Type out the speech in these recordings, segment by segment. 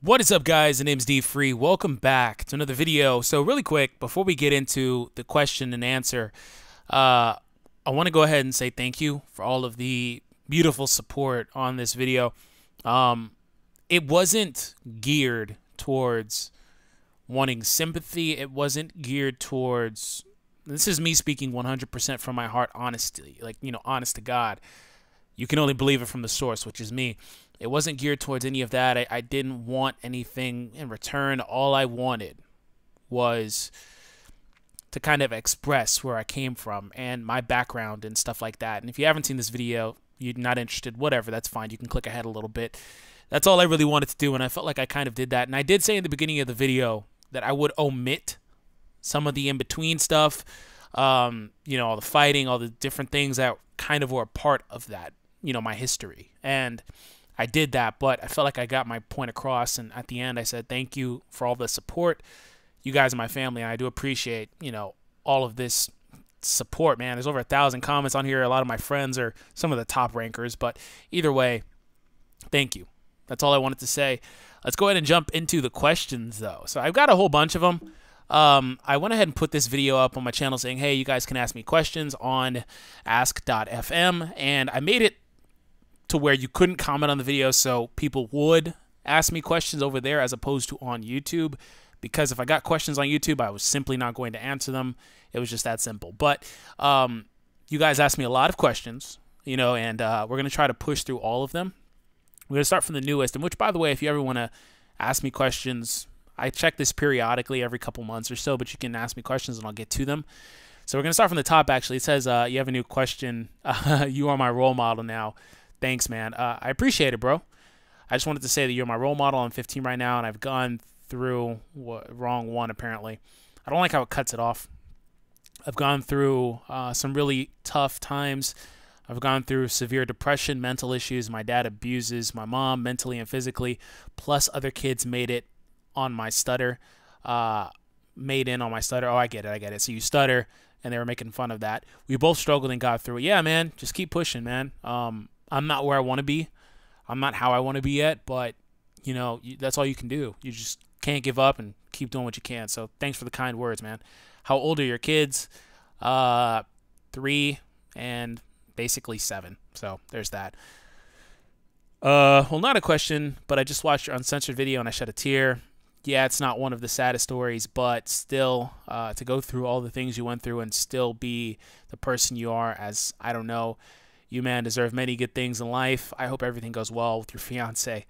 What is up, guys? The name's D-Free. Welcome back to another video. So really quick, before we get into the question and answer, I want to go ahead and say thank you for all of the beautiful support on this video. It wasn't geared towards wanting sympathy. It wasn't geared towards, this is me speaking 100% from my heart, honestly, honest to God. You can only believe it from the source, which is me. It wasn't geared towards any of that. I didn't want anything in return. All I wanted was to kind of express where I came from and my background and stuff like that. And if you haven't seen this video, you're not interested, whatever, that's fine. You can click ahead a little bit. That's all I really wanted to do, and I felt like I kind of did that. And I did say in the beginning of the video that I would omit some of the in-between stuff, all the fighting, all the different things that kind of were a part of that, my history. And I did that, but I felt like I got my point across, and at the end I said thank you for all the support. You guys are my family, and I do appreciate, all of this support, man. There's over 1,000 comments on here. A lot of my friends are some of the top rankers, but either way, thank you. That's all I wanted to say. Let's go ahead and jump into the questions, though. So I've got a whole bunch of them. I went ahead and put this video up on my channel saying, hey, you guys can ask me questions on ask.fm, and I made it to where you couldn't comment on the video, so people would ask me questions over there as opposed to on YouTube, because if I got questions on YouTube, I was simply not going to answer them. It was just that simple. But you guys asked me a lot of questions, and we're going to try to push through all of them. We're going to start from the newest, and which, by the way, if you ever want to ask me questions, I check this periodically every couple months or so, but you can ask me questions and I'll get to them. So we're going to start from the top, actually. It says, you have a new question. You are my role model now. Thanks, man. I appreciate it, bro. I just wanted to say that you're my role model. I'm 15 right now, and I've gone through wrong one, apparently. I don't like how it cuts it off. I've gone through some really tough times. I've gone through severe depression, mental issues. My dad abuses my mom mentally and physically, plus other kids made it on my stutter. Made in on my stutter. Oh, I get it. So you stutter, and they were making fun of that. We both struggled and got through it. Yeah, man. Just keep pushing, man. I'm not where I want to be. I'm not how I want to be yet, but, that's all you can do. You just can't give up and keep doing what you can. So thanks for the kind words, man. How old are your kids? 3 and basically 7. So there's that. Well, not a question, but I just watched your uncensored video and I shed a tear. Yeah, it's not one of the saddest stories, but still, to go through all the things you went through and still be the person you are, as, I don't know, you, man, deserve many good things in life. I hope everything goes well with your fiance.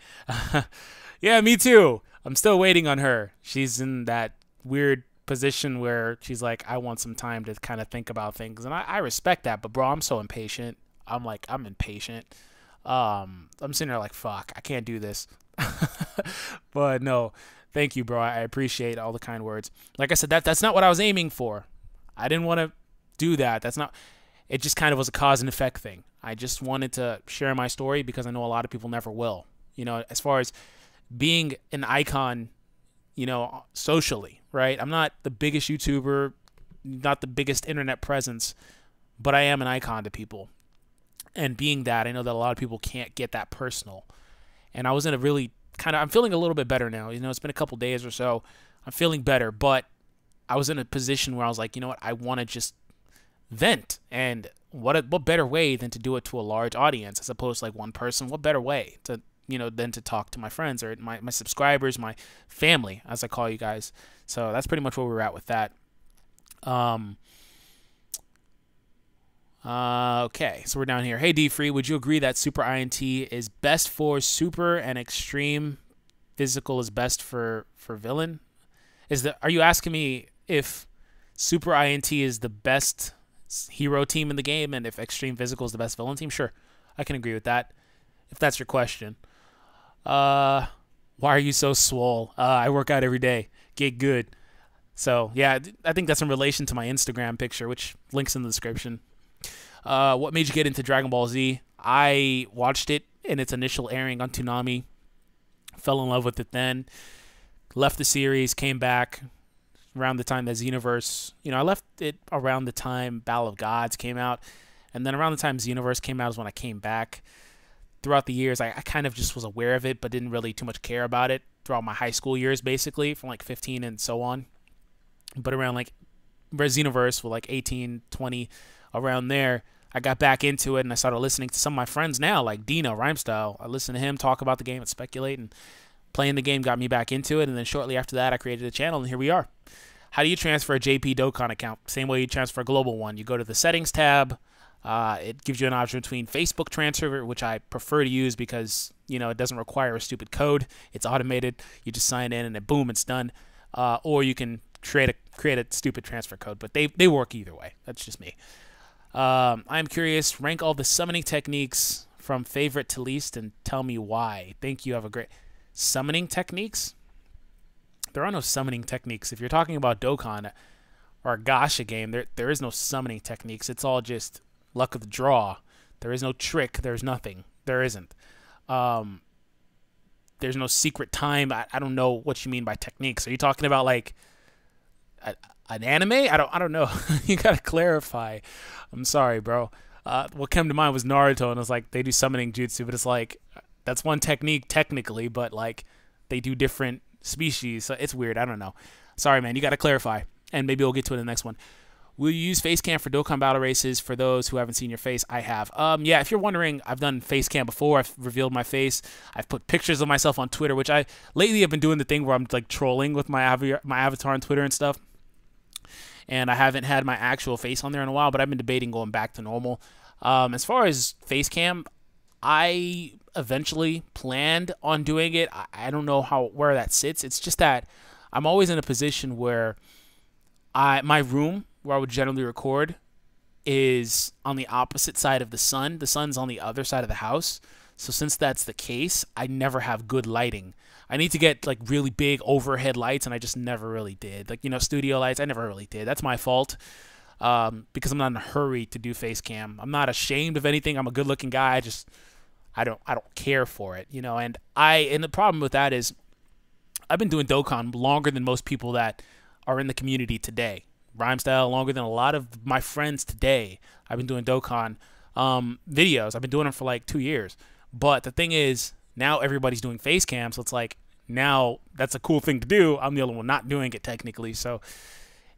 Yeah, me too. I'm still waiting on her. She's in that weird position where she's like, I want some time to kind of think about things. And I respect that, but bro, I'm so impatient. I'm impatient. I'm sitting there like, fuck, I can't do this. But no, thank you, bro. I appreciate all the kind words. Like I said, that's not what I was aiming for. I didn't want to do that. It just kind of was a cause and effect thing. I just wanted to share my story because I know a lot of people never will. As far as being an icon, socially, right? I'm not the biggest YouTuber, not the biggest internet presence, but I am an icon to people. And being that, I know that a lot of people can't get that personal. And I was in a really I'm feeling a little bit better now. It's been a couple days or so. I'm feeling better, but I was in a position where I was like, you know what? I want to just vent, and what better way than to do it to a large audience as opposed to like one person? What better way to than to talk to my friends or my subscribers, my family, as I call you guys. So that's pretty much where we're at with that. Okay, so we're down here. Hey D-Free, would you agree that Super INT is best for super and extreme physical is best for villain? Are you asking me if Super INT is the best hero team in the game and if extreme physical is the best villain team? Sure, I can agree with that, if that's your question. Why are you so swole? I work out every day, get good. So yeah, I think that's in relation to my Instagram picture, which links in the description. What made you get into Dragon Ball Z? I watched it in its initial airing on Toonami, fell in love with it then, left the series, came back around the time that Xenoverse, I left it around the time Battle of Gods came out, and then around the time Xenoverse came out is when I came back. throughout the years, I kind of just was aware of it, but didn't really too much care about it throughout my high school years, basically, from like 15 and so on. But around like Xenoverse, with like 18, 20, around there, I got back into it and I started listening to some of my friends now, like Dino, Rhymestyle. I listened to him talk about the game and speculate, and playing the game got me back into it. And then shortly after that, I created a channel, and here we are. How do you transfer a JP Dokkan account? Same way you transfer a global one. You go to the settings tab. It gives you an option between Facebook transfer, which I prefer to use because, you know, it doesn't require a stupid code. It's automated. You just sign in and then boom, it's done. Or you can create a stupid transfer code, but they work either way. That's just me. I'm curious. Rank all the summoning techniques from favorite to least and tell me why. Think you have a great summoning techniques. There are no summoning techniques. If you're talking about Dokkan or a Gacha game, there is no summoning techniques. It's all just luck of the draw. There is no trick. There's nothing. There isn't. There's no secret time. I don't know what you mean by techniques. Are you talking about like an anime? I don't know. You gotta clarify. I'm sorry, bro. What came to mind was Naruto, and it was like they do summoning jutsu, but it's like that's one technique technically, but like they do different species, so it's weird. I don't know. Sorry, man. You gotta clarify, and maybe we'll get to it in the next one. Will you use face cam for Dokkan battle races? For those who haven't seen your face, I have. Yeah, if you're wondering, I've done face cam before. I've revealed my face. I've put pictures of myself on Twitter, which I lately have been doing the thing where I'm like trolling with my avatar on Twitter and stuff. And I haven't had my actual face on there in a while, but I've been debating going back to normal. As far as face cam, I eventually planned on doing it. I don't know where that sits. It's just that I'm always in a position where my room where I would generally record is on the opposite side of the sun. The sun's on the other side of the house. So since that's the case, I never have good lighting. I need to get like really big overhead lights, and I just never really did. Like, you know, studio lights, I never really did. That's my fault. Because I'm not in a hurry to do face cam. I'm not ashamed of anything. I'm a good looking guy. I don't care for it, you know. And the problem with that is I've been doing Dokkan longer than most people that are in the community today. Rhymestyle longer than a lot of my friends today. I've been doing Dokkan videos. I've been doing them for like 2 years. But the thing is, now everybody's doing face cam, so it's like now that's a cool thing to do. I'm the only one not doing it technically, so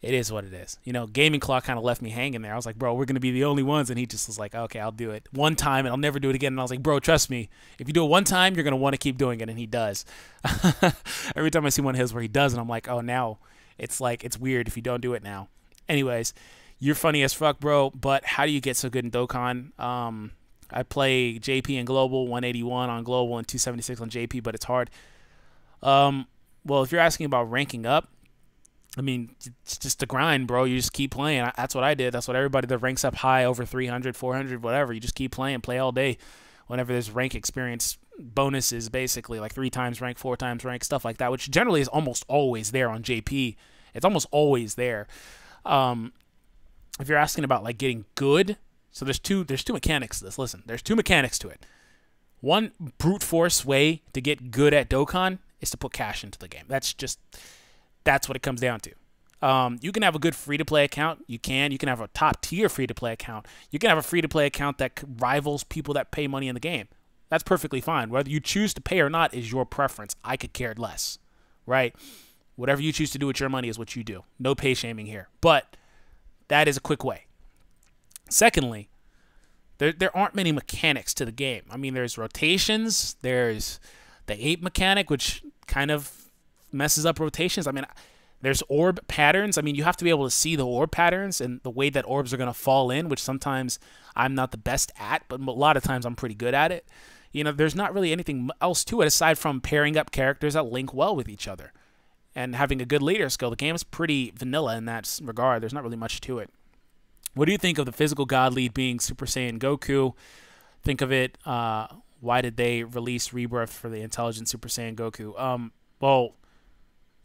it is what it is. You know, Gaming Clock kind of left me hanging there. I was like, bro, we're going to be the only ones. And he just was like, okay, I'll do it one time and I'll never do it again. And I was like, bro, trust me. If you do it one time, you're going to want to keep doing it. And he does. Every time I see one of his where he does, and I'm like, oh, now it's like, it's weird if you don't do it now. Anyways, you're funny as fuck, bro. But how do you get so good in Dokkan? I play JP in Global, 181 on Global and 276 on JP, but it's hard. Well, if you're asking about ranking up, I mean, it's just a grind, bro. You just keep playing. That's what I did. That's what everybody that ranks up high over 300, 400, whatever. You just keep playing, play all day. Whenever there's rank experience bonuses, basically, like 3 times rank, 4 times rank, stuff like that, which generally is almost always there on JP. It's almost always there. If you're asking about like getting good, so there's two mechanics to this. Listen, there's 2 mechanics to it. One brute force way to get good at Dokkan is to put cash into the game. That's what it comes down to. You can have a good free-to-play account. You can have a top-tier free-to-play account. You can have a free-to-play account that rivals people that pay money in the game. That's perfectly fine. Whether you choose to pay or not is your preference. I could care less, right? Whatever you choose to do with your money is what you do. No pay shaming here. But that is a quick way. Secondly, there aren't many mechanics to the game. I mean, there's rotations. There's the ape mechanic, which kind of messes up rotations. I mean, there's orb patterns. I mean, you have to be able to see the orb patterns and the way that orbs are going to fall in, which sometimes I'm not the best at, but a lot of times I'm pretty good at it. You know, there's not really anything else to it aside from pairing up characters that link well with each other and having a good leader skill. The game is pretty vanilla in that regard. There's not really much to it. What do you think of the physical god lead being Super Saiyan Goku? Think of it, why did they release Rebirth for the Intelligent Super Saiyan Goku? Well,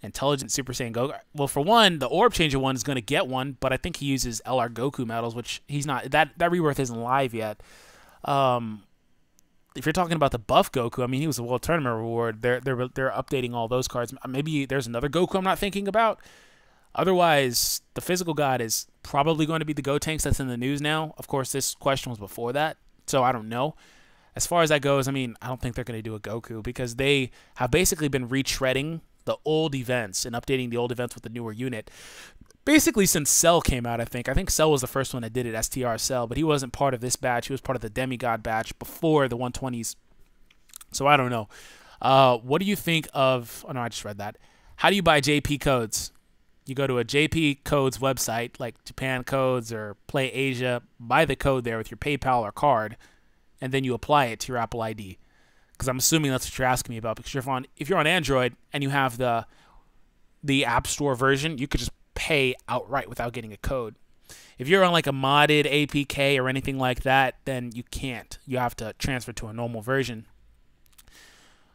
Intelligent Super Saiyan Goku. Well, for one, the Orb Changer one is going to get one, but I think he uses LR Goku medals, which he's not. That Rebirth isn't live yet. If you're talking about the buff Goku, I mean, he was a World Tournament reward. They're updating all those cards. Maybe there's another Goku I'm not thinking about. Otherwise, the physical god is probably going to be the Gotenks that's in the news now. Of course, this question was before that, so I don't know. as far as that goes, I mean, I don't think they're going to do a Goku because they have basically been retreading the old events and updating the old events with the newer unit. Basically, since Cell came out, I think Cell was the first one that did it, STR Cell, but he wasn't part of this batch. He was part of the Demigod batch before the 120s. So I don't know. What do you think of... Oh, no, I just read that. How do you buy JP codes? You go to a JP codes website, like Japan Codes or Play Asia, buy the code there with your PayPal or card, and then you apply it to your Apple ID. Because I'm assuming that's what you're asking me about. Because if you're on Android and you have the App Store version, you could just pay outright without getting a code. If you're on like a modded APK or anything like that, then you can't. You have to transfer to a normal version.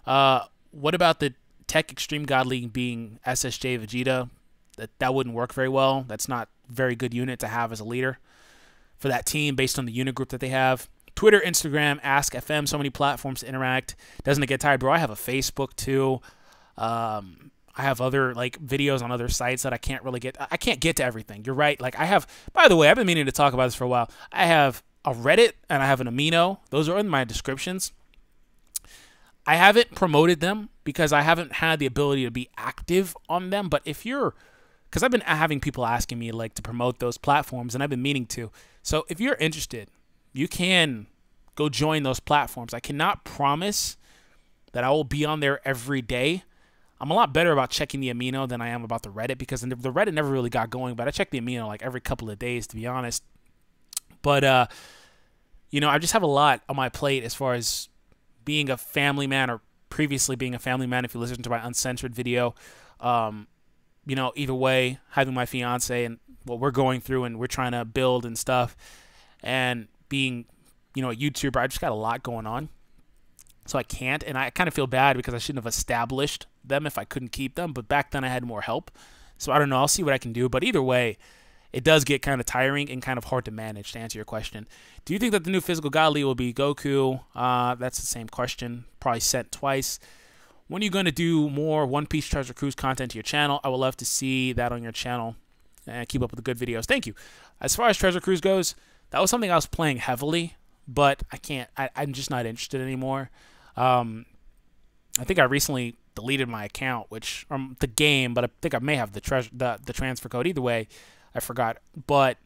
What about the Tech Extreme God League being SSJ Vegeta? That wouldn't work very well. That's not a very good unit to have as a leader for that team based on the unit group that they have. Twitter, Instagram, Ask FM, so many platforms to interact. Doesn't it get tired, bro? I have a Facebook too. I have other like videos on other sites that I can't really get. I can't get to everything. You're right. Like I have, by the way, I've been meaning to talk about this for a while. I have a Reddit and I have an Amino. Those are in my descriptions. I haven't promoted them because I haven't had the ability to be active on them. But if you're, because I've been having people asking me like to promote those platforms and I've been meaning to. So if you're interested, you can go join those platforms. I cannot promise that I will be on there every day. I'm a lot better about checking the Amino than I am about the Reddit because the Reddit never really got going, but I check the Amino like every couple of days, to be honest. But, you know, I just have a lot on my plate as far as being a family man or previously being a family man if you listen to my uncensored video. You know, either way, having my fiance and what we're going through and we're trying to build and stuff and being, you know, a YouTuber, I just got a lot going on. So I can't, and I kind of feel bad because I shouldn't have established them if I couldn't keep them, but back then I had more help. So I don't know, I'll see what I can do, but either way, it does get kind of tiring and kind of hard to manage, to answer your question. Do you think that the new physical God League will be Goku? That's the same question, probably sent twice. When are you going to do more One Piece Treasure Cruise content to your channel? I would love to see that on your channel and keep up with the good videos. Thank you. As far as Treasure Cruise goes, that was something I was playing heavily, but I can't. I'm just not interested anymore. I think I recently deleted my account, which the game, but I think I may have the transfer code. Either way, I forgot. But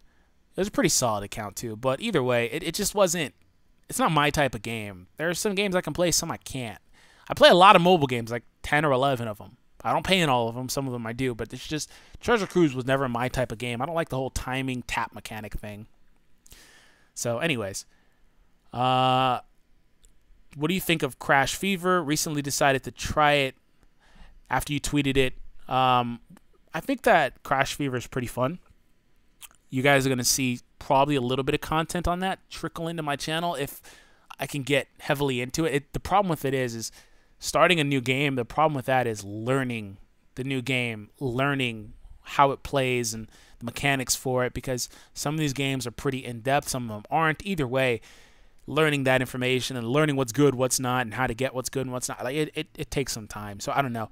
it was a pretty solid account too. But either way, it just wasn't. It's not my type of game. There are some games I can play, some I can't. I play a lot of mobile games, like 10 or 11 of them. I don't pay in all of them. Some of them I do, but it's just Treasure Cruise was never my type of game. I don't like the whole timing tap mechanic thing. So, anyways, what do you think of Crash Fever? Recently decided to try it after you tweeted it. I think that Crash Fever is pretty fun. You guys are going to see probably a little bit of content on that trickle into my channel if I can get heavily into it. The problem with it is starting a new game. The problem with that is learning the new game, learning how it plays and the mechanics for it, because some of these games are pretty in-depth, some of them aren't. Either way, learning that information and learning what's good, what's not, and how to get what's good and what's not, like it takes some time. So I don't know.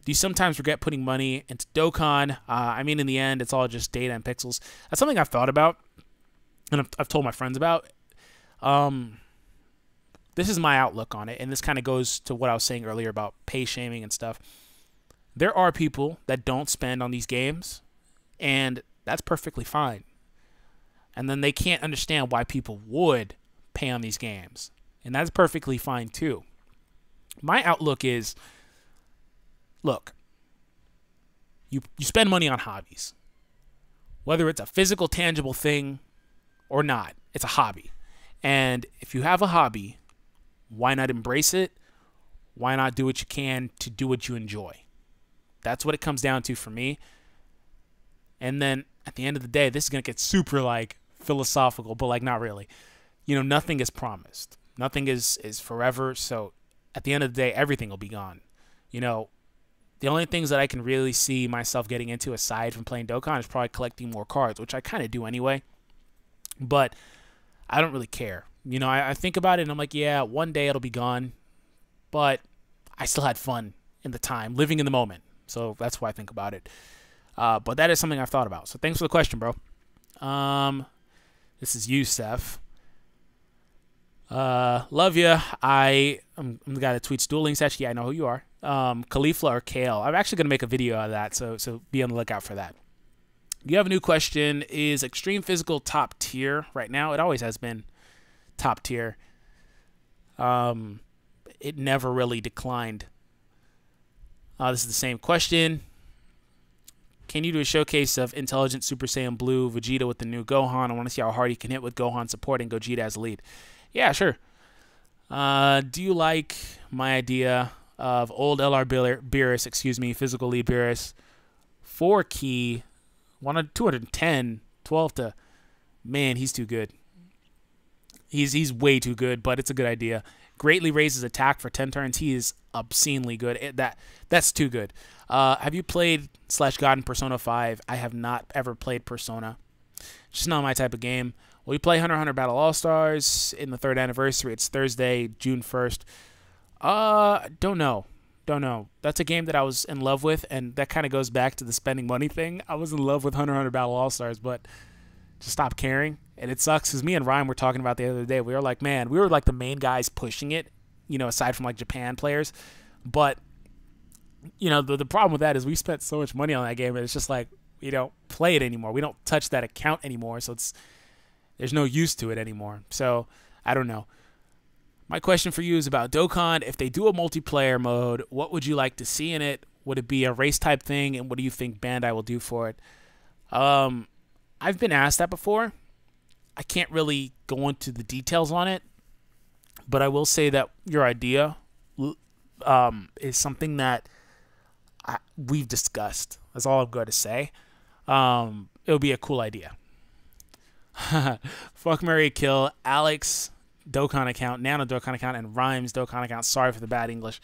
Do you sometimes regret putting money into Dokkan? I mean, in the end, it's all just data and pixels. That's something I've thought about and I've told my friends about. This is my outlook on it, and this kind of goes to what I was saying earlier about pay shaming and stuff. There are people that don't spend on these games, and that's perfectly fine. And then they can't understand why people would pay on these games, and that's perfectly fine too. My outlook is, look, you spend money on hobbies. Whether it's a physical, tangible thing or not, it's a hobby. And if you have a hobby, why not embrace it? Why not do what you can to do what you enjoy? That's what it comes down to for me. And then at the end of the day, this is going to get super like philosophical, but like not really. You know, nothing is promised. Nothing is forever. So at the end of the day, everything will be gone. You know, the only things that I can really see myself getting into aside from playing Dokkan is probably collecting more cards, which I kind of do anyway. But I don't really care. You know, I think about it and I'm like, yeah, one day it'll be gone. But I still had fun in the time, living in the moment. So that's why I think about it. But that is something I've thought about. So thanks for the question, bro. This is Youssef. Love you. I'm the guy that tweets Duel Links. Actually, I know who you are. Khalifa or Kale. I'm actually gonna make a video out of that, so be on the lookout for that. You have a new question. Is Extreme Physical top tier right now? It always has been top tier. It never really declined. This is the same question. Can you do a showcase of Intelligent Super Saiyan Blue Vegeta with the new Gohan? I want to see how hard he can hit with Gohan supporting Gogeta as lead. Yeah, sure. Do you like my idea of old LR Beerus, excuse me, physical lead Beerus, 4 key, 210, 12 to, man, he's too good. He's way too good, but it's a good idea. Greatly raises attack for 10 turns. He is obscenely good. That's too good. Have you played /God in Persona 5? I have not ever played Persona. Just not my type of game. Will you play Hunter x Hunter Battle All-Stars in the 3rd anniversary? It's Thursday, June 1st. Don't know. Don't know. That's a game that I was in love with, and that kind of goes back to the spending money thing. I was in love with Hunter x Hunter Battle All-Stars, but just stopped caring. And it sucks because me and Ryan were talking about the other day. We were like, man, we were like the main guys pushing it, you know, aside from like Japan players. But, you know, the problem with that is we spent so much money on that game, and it's just like, we don't play it anymore. We don't touch that account anymore, so there's no use to it anymore. So, I don't know. My question for you is about Dokkan. If they do a multiplayer mode, what would you like to see in it? Would it be a race type thing, and what do you think Bandai will do for it? I've been asked that before. I can't really go into the details on it, but I will say that your idea is something that we've discussed. That's all I'm going to say. It would be a cool idea. Fuck, Marry, Kill, Alex Dokkan account, Nano Dokkan account, and Rhymes Dokkan account. Sorry for the bad English.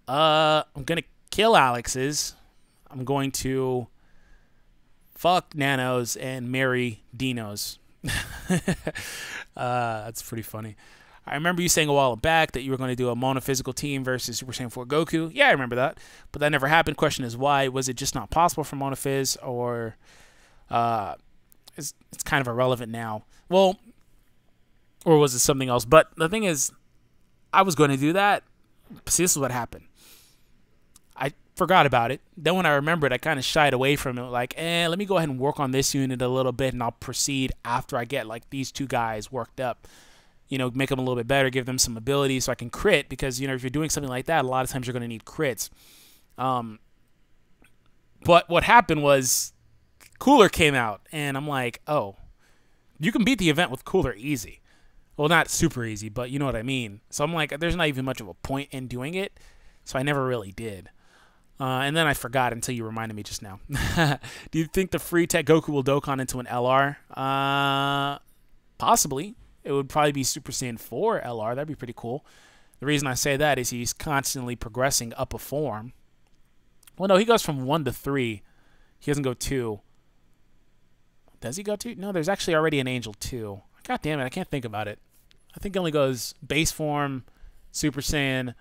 I'm going to kill Alex's. I'm going to fuck Nano's and marry Dino's. That's pretty funny. I remember you saying a while back that you were going to do a monophysical team versus Super Saiyan 4 Goku. Yeah, I remember that. But that never happened. Question is why? Was it just not possible for monophyz, or it's kind of irrelevant now? Well, or was it something else? But the thing is, I was going to do that. See, this is what happened. I forgot about it. Then when I remembered, I kind of shied away from it. Like, let me go ahead and work on this unit a little bit, and I'll proceed after I get like these 2 guys worked up. You know, make them a little bit better, give them some ability so I can crit, because, you know, if you're doing something like that, a lot of times you're going to need crits. But what happened was Cooler came out, and I'm like, oh, you can beat the event with Cooler easy. Well, not super easy, but you know what I mean. So I'm like, there's not even much of a point in doing it, so I never really did. And then I forgot until you reminded me just now. Do you think the free tech Goku will Dokkan into an LR? Possibly. It would probably be Super Saiyan 4 LR. That'd be pretty cool. The reason I say that is he's constantly progressing up a form. Well, no, he goes from 1 to 3. He doesn't go 2. Does he go 2? No, there's actually already an Angel 2. God damn it, I can't think about it. I think it only goes base form, Super Saiyan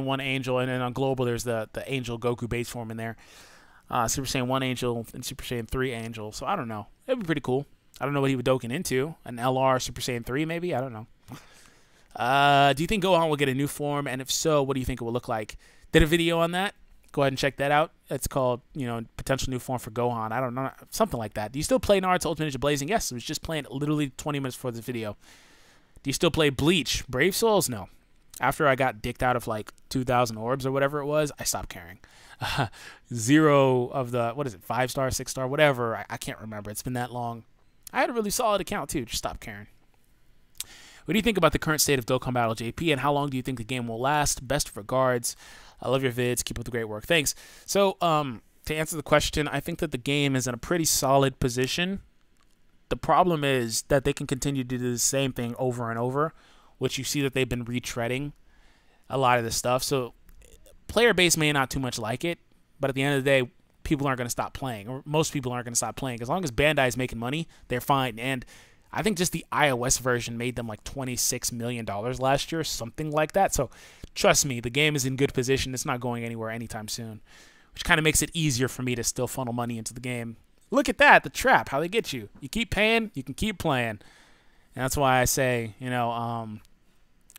1 Angel, and then on Global there's the Angel Goku base form in there. Super Saiyan 1 Angel and Super Saiyan 3 Angel. So I don't know. It'd be pretty cool. I don't know what he would Dokkan into. An LR Super Saiyan 3 maybe? I don't know. Do you think Gohan will get a new form? And if so, what do you think it will look like? Did a video on that. Go ahead and check that out. It's called, you know, potential new form for Gohan. I don't know. Something like that. Do you still play Naruto Ultimate Ninja Blazing? Yes, I was just playing it literally 20 minutes before this video. Do you still play Bleach? Brave Souls? No. After I got dicked out of like 2,000 orbs or whatever it was, I stopped caring. 0 of the, what is it, 5-star, 6-star, whatever. I can't remember. It's been that long. I had a really solid account too. Just stop caring. What do you think about the current state of Dokkan Battle JP, and how long do you think the game will last? Best regards. I love your vids. Keep up the great work. Thanks. So, to answer the question, I think that the game is in a pretty solid position. The problem is that they can continue to do the same thing over and over, which you see that they've been retreading a lot of this stuff. So, player base may not too much like it, but at the end of the day, people aren't going to stop playing, or most people aren't going to stop playing. As long as Bandai is making money, they're fine. And I think just the iOS version made them like $26 million last year, something like that. So trust me, the game is in good position. It's not going anywhere anytime soon, which kind of makes it easier for me to still funnel money into the game. Look at that, the trap, how they get you. You keep paying, you can keep playing. And that's why I say, you know,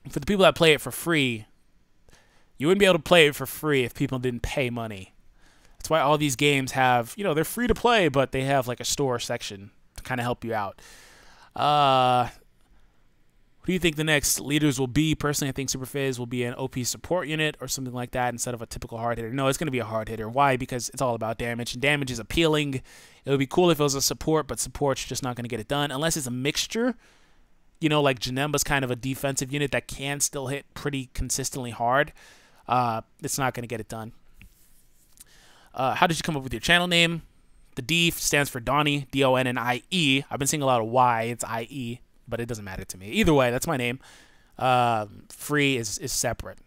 For the people that play it for free, you wouldn't be able to play it for free if people didn't pay money. That's why all these games have, they're free to play, but they have like a store section to kind of help you out. Who do you think the next leaders will be? Personally, I think Super Fizz will be an OP support unit or something like that instead of a typical hard hitter. No, it's going to be a hard hitter. Why? Because it's all about damage, and damage is appealing. It would be cool if it was a support, but support's just not going to get it done unless it's a mixture. Like Janemba's kind of a defensive unit that can still hit pretty consistently hard. It's not going to get it done. How did you come up with your channel name? The D stands for Donnie, D-O-N-N-I-E. I've been seeing a lot of Y. It's I-E, but it doesn't matter to me. Either way, that's my name. Free is separate.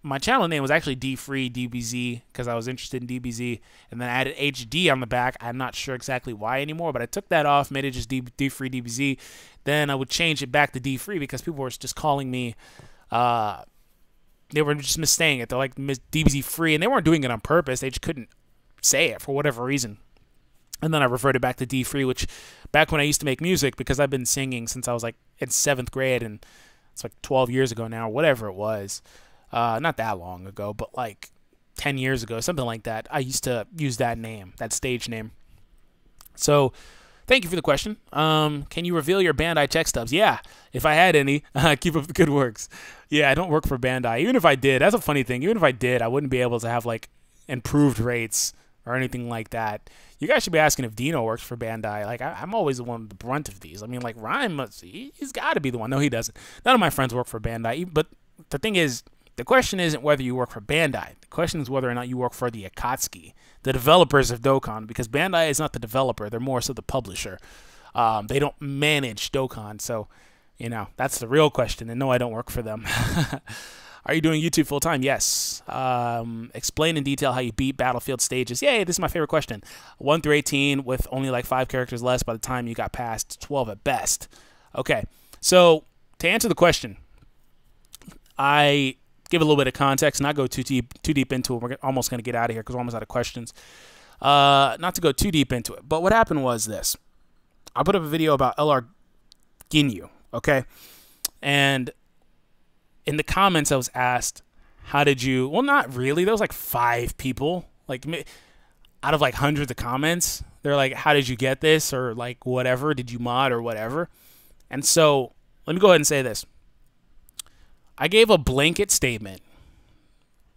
My channel name was actually D-Free DBZ because I was interested in DBZ, and then I added HD on the back. I'm not sure exactly why anymore, but I took that off, made it just D-Free DBZ. Then I would change it back to D-Free because people were just calling me, they were just missaying it. They're like DBZ free, and they weren't doing it on purpose. They just couldn't say it for whatever reason. And then I reverted back to D-Free, which back when I used to make music, because I've been singing since I was like in 7th grade, and it's like 12 years ago now, whatever it was. Not that long ago, but like 10 years ago, something like that. I used to use that name, that stage name. So thank you for the question. Can you reveal your Bandai check stubs? Yeah, if I had any. Keep up the good works. Yeah, I don't work for Bandai. Even if I did, that's a funny thing. Even if I did, I wouldn't be able to have like improved rates or anything like that. You guys should be asking if Dino works for Bandai. Like, I'm always the one with the brunt of these. I mean, like, Rhyme, he's got to be the one. No, he doesn't. None of my friends work for Bandai. But the thing is, the question isn't whether you work for Bandai. The question is whether or not you work for the Akatsuki, the developers of Dokkan, because Bandai is not the developer. They're more so the publisher. They don't manage Dokkan. So, that's the real question. And no, I don't work for them. Are you doing YouTube full-time? Yes. Explain in detail how you beat Battlefield stages. Yay, this is my favorite question. 1 through 18 with only like 5 characters less by the time you got past 12 at best. Okay, so to answer the question, I give a little bit of context, not go too deep into it. We're almost going to get out of here because we're almost out of questions. Not to go too deep into it, but what happened was this. I put up a video about LR Ginyu, okay? And in the comments, I was asked, how did you... Well, not really. There was like 5 people. Like, out of like hundreds of comments, they're like, how did you get this? Or like, whatever. Did you mod or whatever? And so, let me go ahead and say this. I gave a blanket statement,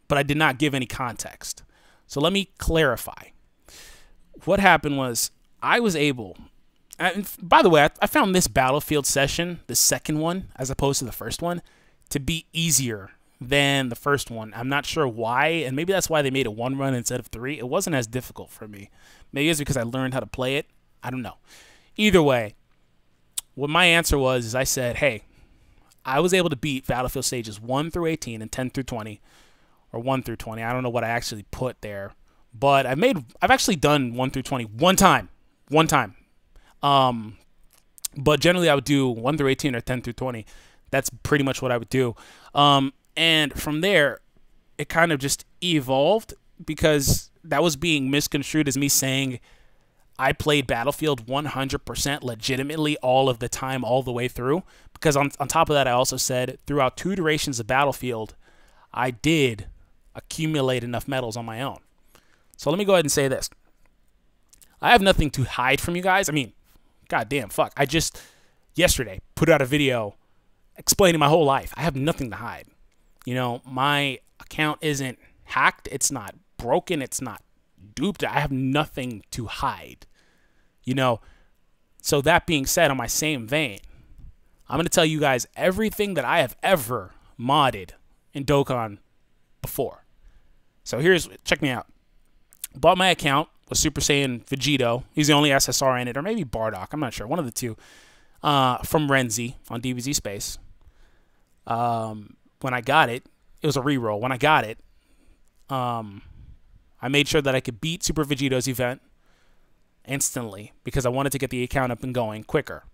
but I did not give any context. So let me clarify. What happened was, I was able... And by the way, I found this Battlefield session, the second one, as opposed to the first one, to be easier than the first one. I'm not sure why, and maybe that's why they made it 1 run instead of 3. It wasn't as difficult for me. Maybe it's because I learned how to play it. I don't know. Either way, what my answer was is I said, hey, I was able to beat Battlefield stages 1 through 18 and 10 through 20, or 1 through 20. I don't know what I actually put there, but I've actually done 1 through 20 one time. But generally I would do 1 through 18 or 10 through 20. That's pretty much what I would do. And from there, it kind of just evolved because that was being misconstrued as me saying I played Battlefield 100% legitimately all of the time, all the way through. Because on top of that, I also said throughout 2 durations of Battlefield, I did accumulate enough medals on my own. So let me go ahead and say this. I have nothing to hide from you guys. I mean, goddamn, fuck. I just, yesterday, put out a video explaining my whole life. I have nothing to hide. My account isn't hacked. It's not broken. It's not duped. I have nothing to hide. So that being said, on my same vein, I'm going to tell you guys everything that I have ever modded in Dokkan before. So check me out. Bought my account with Super Saiyan Vegito. He's the only SSR in it, or maybe Bardock. I'm not sure. One of the two. From Renzi on DBZ Space. When I got it, it was a reroll. When I got it, I made sure that I could beat Super Vegito's event instantly because I wanted to get the account up and going quicker.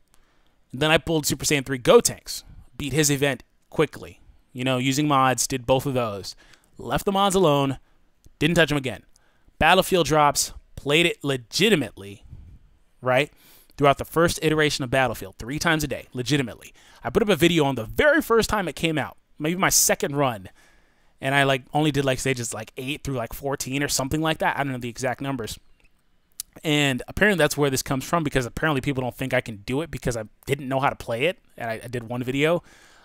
Then I pulled Super Saiyan 3 Gotenks, beat his event quickly. Using mods, did both of those. Left the mods alone, didn't touch them again. Battlefield drops, played it legitimately, right? throughout the first iteration of Battlefield, 3 times a day, legitimately. I put up a video on the very first time it came out, maybe my second run, and I like only did like stages like 8 through like 14 or something like that. I don't know the exact numbers. And apparently that's where this comes from, because apparently people don't think I can do it because I didn't know how to play it, and I did one video.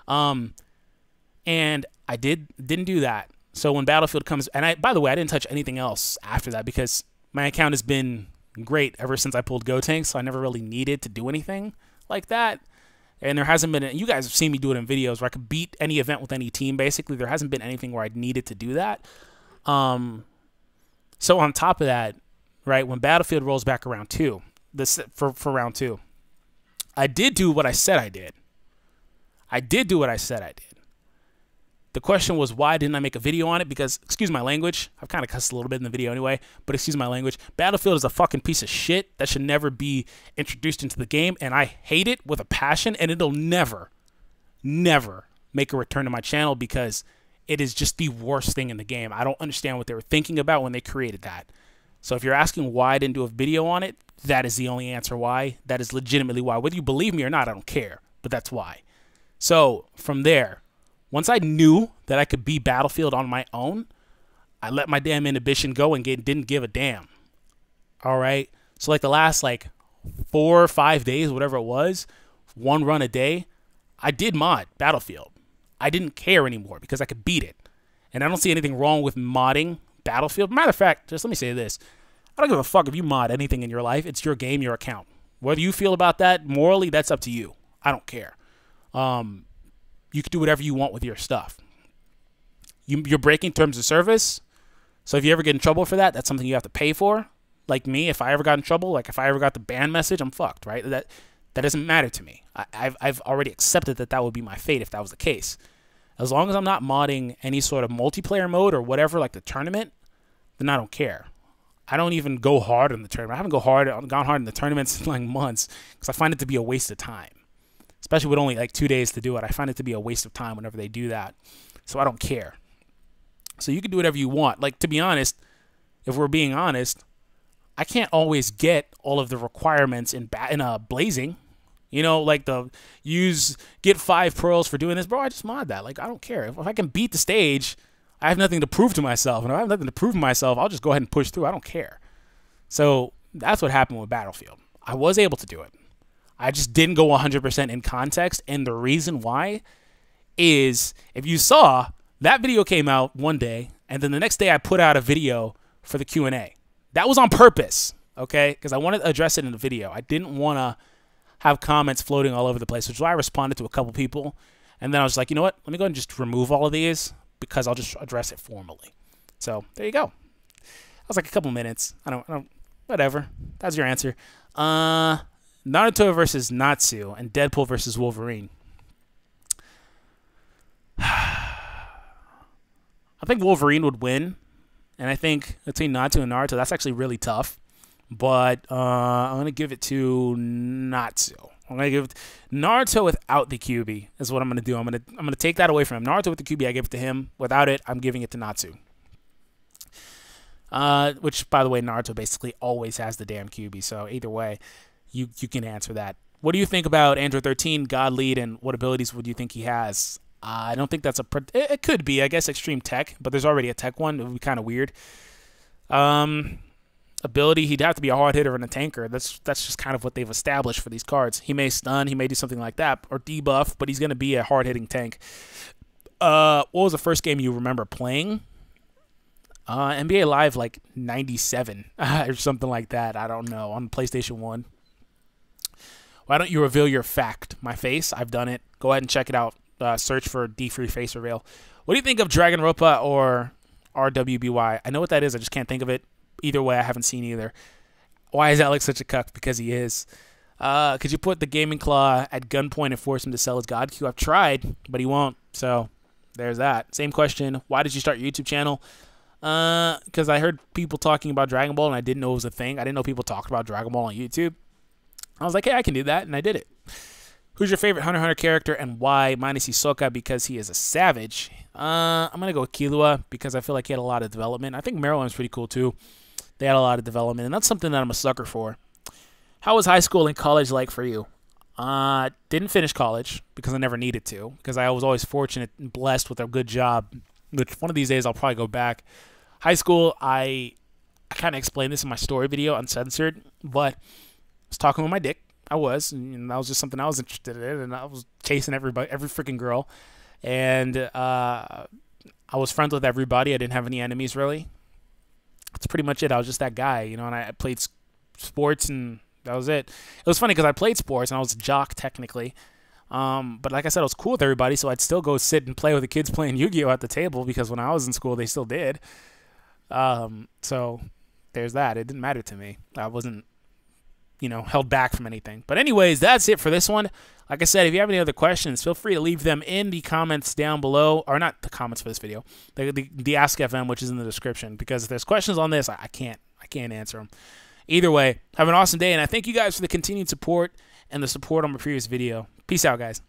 And I didn't do that. So when Battlefield comes, and by the way, I didn't touch anything else after that because my account has been great ever since I pulled GoTank, so I never really needed to do anything like that. And there hasn't been, you guys have seen me do it in videos where I could beat any event with any team, basically. There hasn't been anything where I needed to do that. So on top of that, right, when Battlefield rolls back around 2, for round 2, I did do what I said I did. I did do what I said I did. The question was, why didn't I make a video on it? Because, excuse my language, I've kind of cussed a little bit in the video anyway, but excuse my language, Battlefield is a fucking piece of shit that should never be introduced into the game, and I hate it with a passion, and it'll never, never make a return to my channel because it is just the worst thing in the game. I don't understand what they were thinking about when they created that. So if you're asking why I didn't do a video on it, that is the only answer why. That is legitimately why. Whether you believe me or not, I don't care, but that's why. So from there, once I knew that I could beat Battlefield on my own, I let my damn inhibition go and didn't give a damn. All right? So like the last like 4 or 5 days, whatever it was, 1 run a day, I did mod Battlefield. I didn't care anymore because I could beat it. And I don't see anything wrong with modding Battlefield. Matter of fact, just let me say this. I don't give a fuck if you mod anything in your life. It's your game, your account. Whether you feel about that morally, that's up to you. I don't care. You can do whatever you want with your stuff. You're breaking terms of service. So if you ever get in trouble for that, that's something you have to pay for. Like me, if I ever got in trouble, like if I ever got the ban message, I'm fucked, right? That doesn't matter to me. I've already accepted that would be my fate if that was the case. As long as I'm not modding any sort of multiplayer mode or whatever, like the tournament, then I don't care. I don't even go hard in the tournament. I haven't gone hard in the tournaments in like months because I find it to be a waste of time. Especially with only like 2 days to do it. I find it to be a waste of time whenever they do that. So I don't care. So you can do whatever you want. Like, to be honest, if we're being honest, I can't always get all of the requirements in Blazing. You know, like get 5 pearls for doing this. Bro, I just mod that. Like, I don't care. If I can beat the stage, I have nothing to prove to myself. And if I have nothing to prove to myself, I'll just go ahead and push through. I don't care. So that's what happened with Battlefield. I was able to do it. I just didn't go 100% in context, and the reason why is, if you saw, that video came out one day, and then the next day I put out a video for the Q&A. That was on purpose, okay? Because I wanted to address it in the video. I didn't want to have comments floating all over the place, which is why I responded to a couple people, and then I was like, you know what? Let me go ahead and just remove all of these, because I'll just address it formally. So, there you go. That was like a couple minutes. I don't whatever. That's your answer. Naruto versus Natsu and Deadpool versus Wolverine. I think Wolverine would win, and I think between Natsu and Naruto, that's actually really tough. But I'm gonna give it to Natsu. I'm gonna give it Naruto without the QB is what I'm gonna do. I'm gonna take that away from him. Naruto with the QB, I give it to him. Without it, I'm giving it to Natsu. Which, by the way, Naruto basically always has the damn QB. So either way, you can answer that. What do you think about Android 13, God Lead, and what abilities would you think he has? I don't think that's it could be, I guess, Extreme Tech, but there's already a Tech one. It would be kind of weird. Ability, he'd have to be a hard hitter and a tanker. That's just kind of what they've established for these cards. He may stun, he may do something like that, or debuff, but he's going to be a hard-hitting tank. What was the first game you remember playing? NBA Live, like 97 or something like that. I don't know, on PlayStation 1. Why don't you reveal your fact? My face? I've done it. Go ahead and check it out. Search for D-Free face reveal. What do you think of Dragon Ropa or RWBY? I know what that is. I just can't think of it. Either way, I haven't seen either. Why is Alex such a cuck? Because he is. Could you put the Gaming Claw at gunpoint and force him to sell his God Q? I've tried, but he won't. So there's that. Same question. Why did you start your YouTube channel? Because I heard people talking about Dragon Ball, and I didn't know it was a thing. I didn't know people talked about Dragon Ball on YouTube. I was like, hey, I can do that, and I did it. Who's your favorite Hunter x Hunter character and why? Mine is Hisoka because he is a savage. I'm going to go with Killua because I feel like he had a lot of development. I think Maryland's pretty cool too. They had a lot of development, and that's something that I'm a sucker for. How was high school and college like for you? Didn't finish college because I never needed to, because I was always fortunate and blessed with a good job, which one of these days I'll probably go back. High school, I kind of explained this in my story video, uncensored, but I was talking with my dick. I was, and that was just something I was interested in, and I was chasing everybody, every freaking girl, and I was friends with everybody. I didn't have any enemies, really. That's pretty much it. I was just that guy, you know, and I played sports, and that was it. It was funny because I played sports, and I was a jock, technically. But like I said, I was cool with everybody, so I'd still go sit and play with the kids playing Yu-Gi-Oh! At the table, because when I was in school, they still did. So there's that. It didn't matter to me. I wasn't, you know, held back from anything. But anyways, that's it for this one. Like I said, if you have any other questions, feel free to leave them in the comments down below, or not the comments for this video, the Ask FM, which is in the description, because if there's questions on this, I can't answer them. Either way, have an awesome day, and I thank you guys for the continued support and the support on my previous video. Peace out, guys.